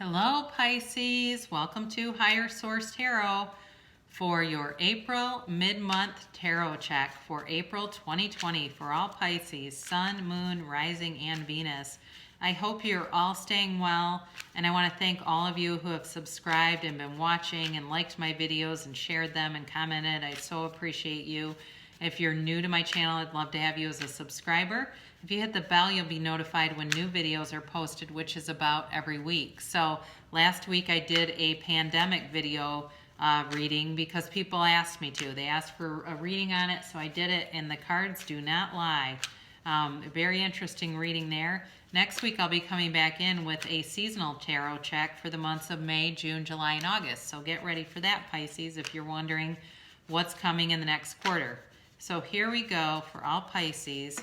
Hello Pisces, welcome to Higher Source Tarot for your April mid-month tarot check for April 2020 for all Pisces, Sun, Moon, Rising, and Venus. I hope you're all staying well, and I want to thank all of you who have subscribed and been watching and liked my videos and shared them and commented. I so appreciate you. If you're new to my channel, I'd love to have you as a subscriber. If you hit the bell, you'll be notified when new videos are posted, which is about every week. So last week I did a pandemic video reading because people asked me to. They asked for a reading on it, so I did it, and the cards do not lie. Very interesting reading there. Next week I'll be coming back in with a seasonal tarot check for the months of May, June, July, and August. So get ready for that, Pisces, if you're wondering what's coming in the next quarter. So here we go for all Pisces.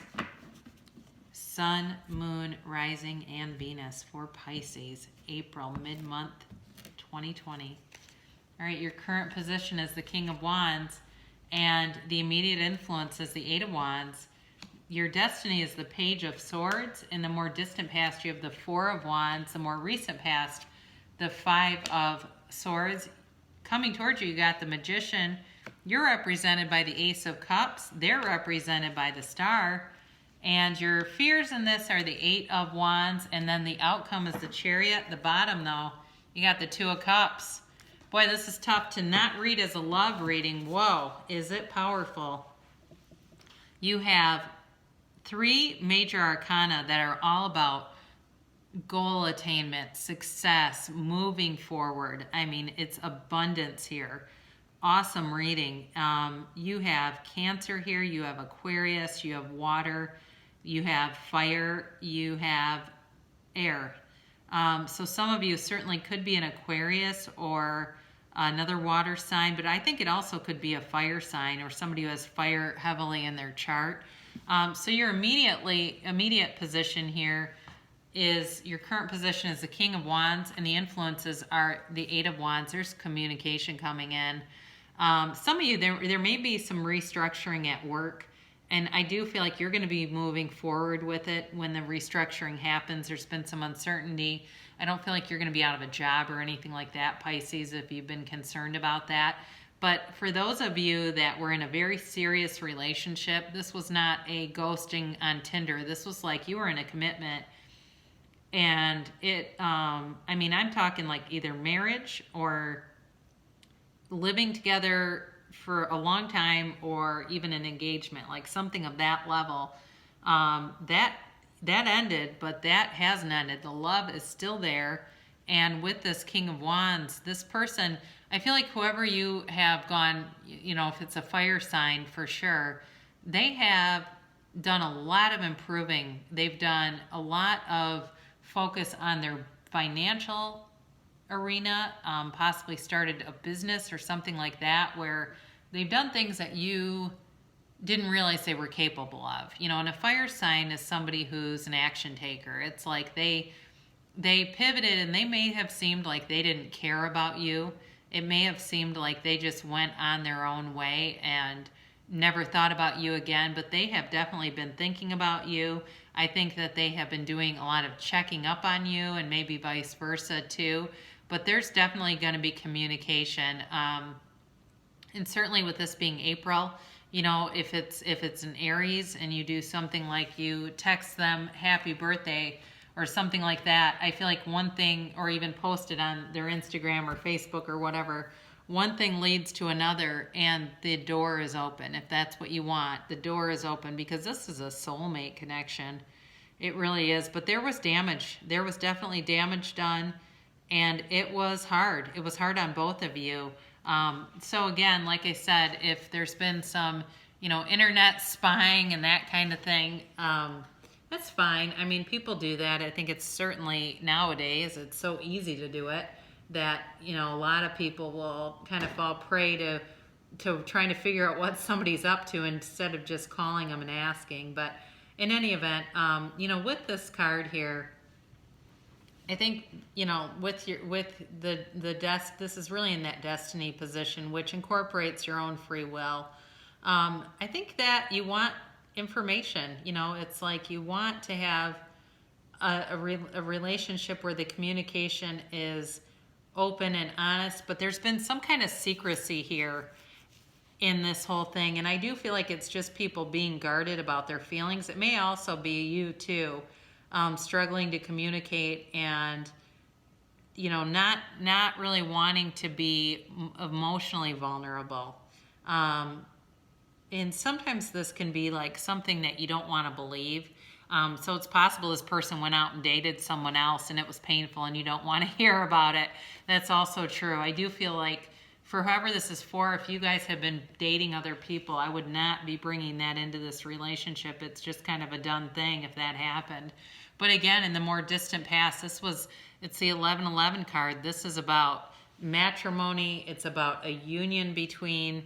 Sun, Moon, Rising, and Venus for Pisces, April, mid-month 2020. All right, your current position is the King of Wands, and the immediate influence is the Eight of Wands. Your destiny is the Page of Swords. In the more distant past, you have the Four of Wands. The more recent past, the Five of Swords. Coming towards you, you got the Magician. You're represented by the Ace of Cups. They're represented by the Star. And your fears in this are the Eight of Wands, and then the outcome is the Chariot. The bottom, though, you got the Two of Cups. Boy, this is tough to not read as a love reading. Whoa, is it powerful? You have three major arcana that are all about goal attainment, success, moving forward. I mean, it's abundance here. Awesome reading. You have Cancer here, you have Aquarius, you have water, you have fire, you have air. So some of you certainly could be an Aquarius or another water sign, but I think it also could be a fire sign or somebody who has fire heavily in their chart. So your immediate position here is, your current position is the King of Wands, and the influences are the Eight of Wands. There's communication coming in. Some of you, there may be some restructuring at work, and I do feel like you're going to be moving forward with it when the restructuring happens. There's been some uncertainty. I don't feel like you're going to be out of a job or anything like that, Pisces, if you've been concerned about that. But for those of you that were in a very serious relationship, this was not a ghosting on Tinder. This was like you were in a commitment. And it, I mean, I'm talking like either marriage or living together for a long time, or even an engagement, like something of that level. That ended, but that hasn't ended. The love is still there. And with this King of Wands, this person, I feel like whoever you have gone, you know, if it's a fire sign for sure, they have done a lot of improving. They've done a lot of focus on their financial arena, possibly started a business or something like that, where they've done things that you didn't realize they were capable of. You know, and a fire sign is somebody who's an action taker. It's like they pivoted, and they may have seemed like they didn't care about you. It may have seemed like they just went on their own way and never thought about you again, but they have definitely been thinking about you. I think that they have been doing a lot of checking up on you, and maybe vice versa too. But there's definitely going to be communication. And certainly with this being April, you know, if it's an Aries and you do something like you text them happy birthday or something like that, I feel like one thing, or even post it on their Instagram or Facebook or whatever, one thing leads to another, and the door is open. If that's what you want, the door is open, because this is a soulmate connection. It really is. But there was damage. There was definitely damage done, and it was hard. It was hard on both of you. So again, like I said, if there's been some, you know, internet spying and that kind of thing, that's fine. I mean, people do that. I think it's certainly nowadays, it's so easy to do it that, you know, a lot of people will kind of fall prey to trying to figure out what somebody's up to instead of just calling them and asking. But in any event, you know, with this card here, I think, you know, with this is really in that destiny position, which incorporates your own free will. I think that you want information. You know, it's like you want to have a relationship where the communication is open and honest, but there's been some kind of secrecy here in this whole thing. And I do feel like it's just people being guarded about their feelings. It may also be you too, struggling to communicate and, not really wanting to be emotionally vulnerable. And sometimes this can be like something that you don't want to believe. So it's possible this person went out and dated someone else and it was painful and you don't want to hear about it. That's also true. I do feel like for whoever this is for, if you guys have been dating other people, I would not be bringing that into this relationship. It's just kind of a done thing if that happened. But again, in the more distant past, it's the 1111 card. This is about matrimony. It's about a union between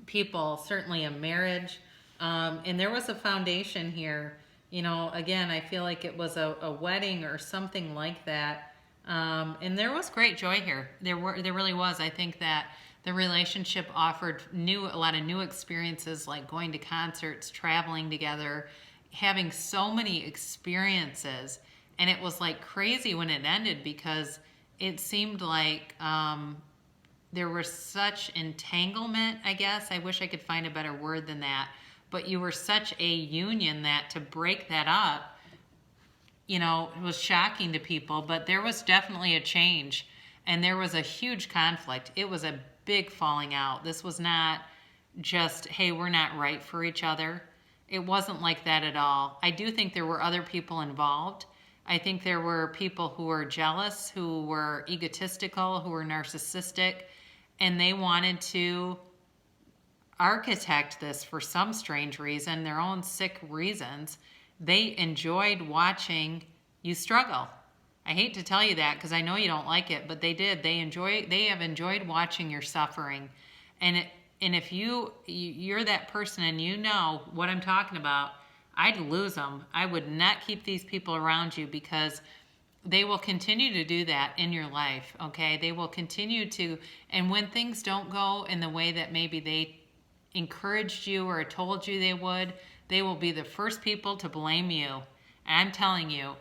people, certainly a marriage. And there was a foundation here. Again, I feel like it was a wedding or something like that. And there was great joy here. There really was. I think that the relationship offered a lot of new experiences, like going to concerts, traveling together, having so many experiences. And it was like crazy when it ended because it seemed like there was such entanglement, I guess. I wish I could find a better word than that. But you were such a union that to break that up, it was shocking to people, but there was definitely a change and there was a huge conflict. It was a big falling out. This was not just, hey, we're not right for each other. It wasn't like that at all. I do think there were other people involved. I think there were people who were jealous, who were egotistical, who were narcissistic, and they wanted to architect this for some strange reason, their own sick reasons. They enjoyed watching you struggle. I hate to tell you that because I know you don't like it, but they did. They have enjoyed watching your suffering. And if you're that person and you know what I'm talking about, I'd lose them. I would not keep these people around you because they will continue to do that in your life, okay? They will continue to, and when things don't go in the way that maybe they encouraged you or told you they would, they will be the first people to blame you. And I'm telling you.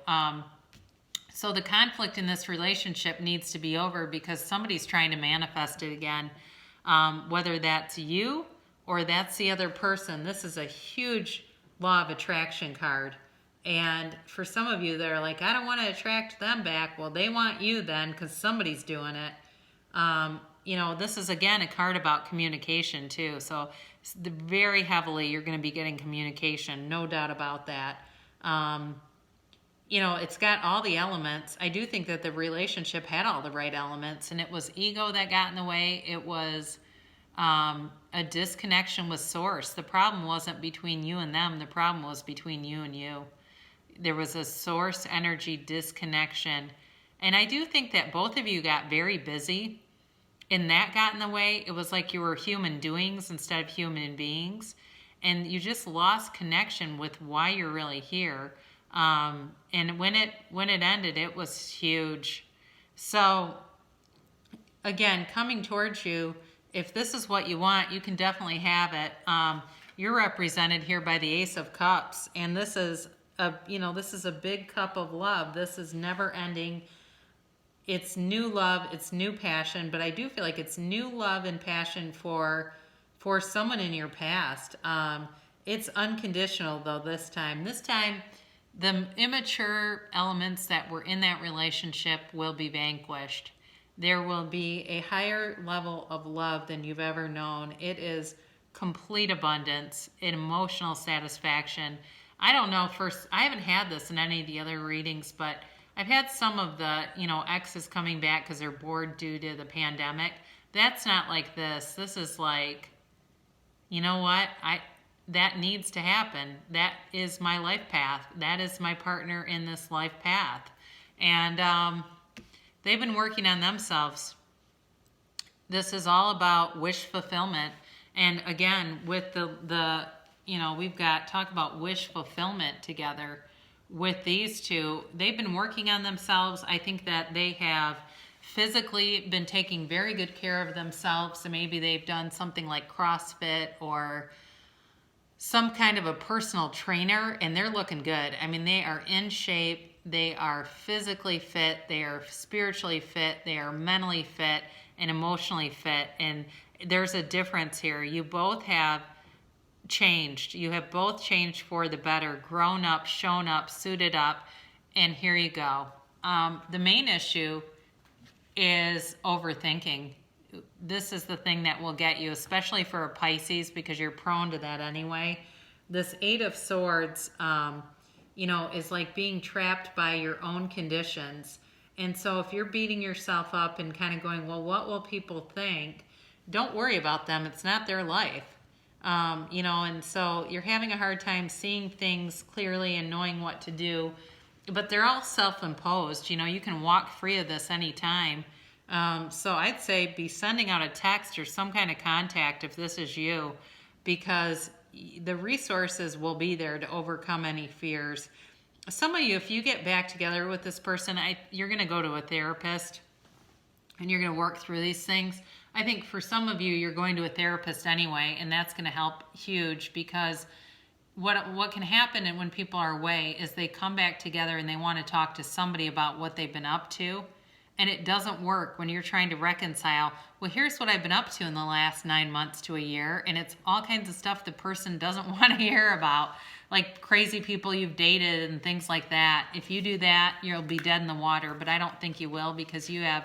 So the conflict in this relationship needs to be over because somebody's trying to manifest it again. Whether that's you or that's the other person. This is a huge law of attraction card. And for some of you that are like, I don't want to attract them back. Well, they want you then because somebody's doing it. This is, again, a card about communication too. So very heavily you're going to be getting communication, no doubt about that. It's got all the elements. I do think that the relationship had all the right elements, and it was ego that got in the way. It was a disconnection with source. The problem wasn't between you and them. The problem was between you and you. There was a source energy disconnection. And I do think that both of you got very busy, and that got in the way. It was like you were human doings instead of human beings. And you just lost connection with why you're really here. And when it ended, it was huge. So again, coming towards you, if this is what you want, you can definitely have it. You're represented here by the Ace of Cups, and this is a big cup of love. This is never ending. It's new love, it's new passion, but I do feel like it's new love and passion for someone in your past. It's unconditional though this time. This time, the immature elements that were in that relationship will be vanquished. There will be a higher level of love than you've ever known. It is complete abundance, emotional satisfaction. I don't know, I haven't had this in any of the other readings, but I've had some of the, exes coming back because they're bored due to the pandemic. That's not like this. This is like, you know what? That needs to happen. That is my life path. That is my partner in this life path. And they've been working on themselves. This is all about wish fulfillment. And again, with we've got, talk about wish fulfillment together with these two. They've been working on themselves. I think that they have physically been taking very good care of themselves. So maybe they've done something like CrossFit or some kind of a personal trainer, and they're looking good. I mean, they are in shape, they are physically fit, they are spiritually fit, they are mentally fit and emotionally fit. And there's a difference here. You both have changed. You have both changed for the better, grown up, shown up, suited up, and here you go. The main issue is overthinking. This is the thing that will get you, especially for a Pisces, because you're prone to that anyway. This Eight of Swords, is like being trapped by your own conditions. And so if you're beating yourself up and kind of going, well, what will people think? Don't worry about them. It's not their life. And so you're having a hard time seeing things clearly and knowing what to do, but they're all self-imposed. You can walk free of this anytime. So I'd say be sending out a text or some kind of contact if this is you, because the resources will be there to overcome any fears. Some of you, if you get back together with this person, you're going to go to a therapist and you're going to work through these things. I think for some of you, you're going to a therapist anyway, and that's going to help huge, because what can happen when people are away is they come back together and they want to talk to somebody about what they've been up to. And it doesn't work when you're trying to reconcile, well, here's what I've been up to in the last 9 months to a year. And it's all kinds of stuff the person doesn't want to hear about, like crazy people you've dated and things like that. If you do that, you'll be dead in the water. But I don't think you will, because you have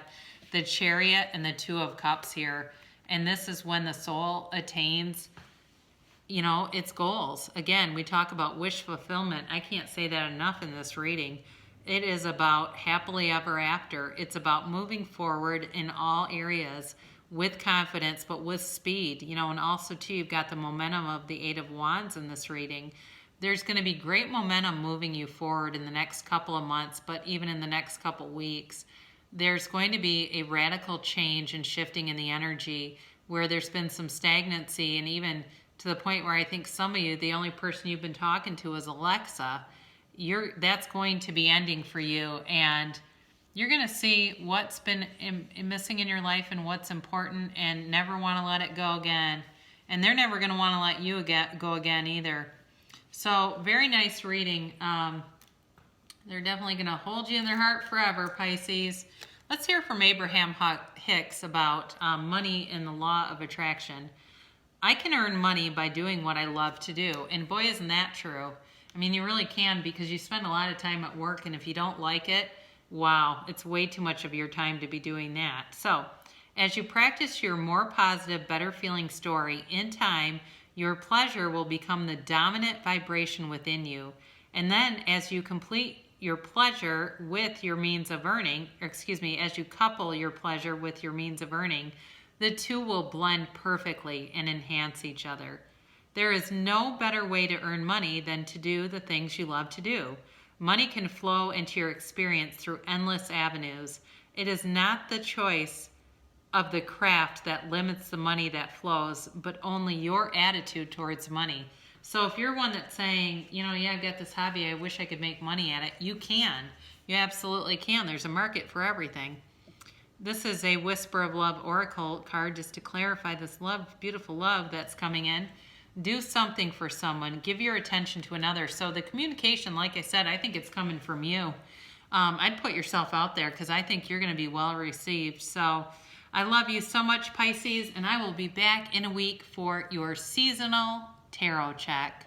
the Chariot and the Two of Cups here. And this is when the soul attains, its goals. Again, we talk about wish fulfillment. I can't say that enough in this reading. It is about happily ever after. It's about moving forward in all areas with confidence, but with speed. And also, too, you've got the momentum of the Eight of Wands in this reading. There's going to be great momentum moving you forward in the next couple of months, but even in the next couple weeks. There's going to be a radical change and shifting in the energy where there's been some stagnancy, and even to the point where I think some of you, the only person you've been talking to is Alexa. That's going to be ending for you, and you're going to see what's been missing in your life and what's important, and never want to let it go again. And they're never going to want to let you go again either. So very nice reading. They're definitely going to hold you in their heart forever, Pisces. Let's hear from Abraham Hicks about money and the law of attraction. I can earn money by doing what I love to do. And boy, isn't that true. I mean, you really can, because you spend a lot of time at work, and if you don't like it, wow, it's way too much of your time to be doing that. So, as you practice your more positive, better feeling story, in time, your pleasure will become the dominant vibration within you. And then as you complete your pleasure with your means of earning, as you couple your pleasure with your means of earning, the two will blend perfectly and enhance each other. There is no better way to earn money than to do the things you love to do. Money can flow into your experience through endless avenues. It is not the choice of the craft that limits the money that flows, but only your attitude towards money. So if you're one that's saying, I've got this hobby, I wish I could make money at it, you can. You absolutely can. There's a market for everything. This is a Whisper of Love Oracle card, just to clarify this love, beautiful love that's coming in. Do something for someone. Give your attention to another. So the communication, like I said, I think it's coming from you. I'd put yourself out there, because I think you're going to be well received. So I love you so much, Pisces, and I will be back in a week for your seasonal tarot check.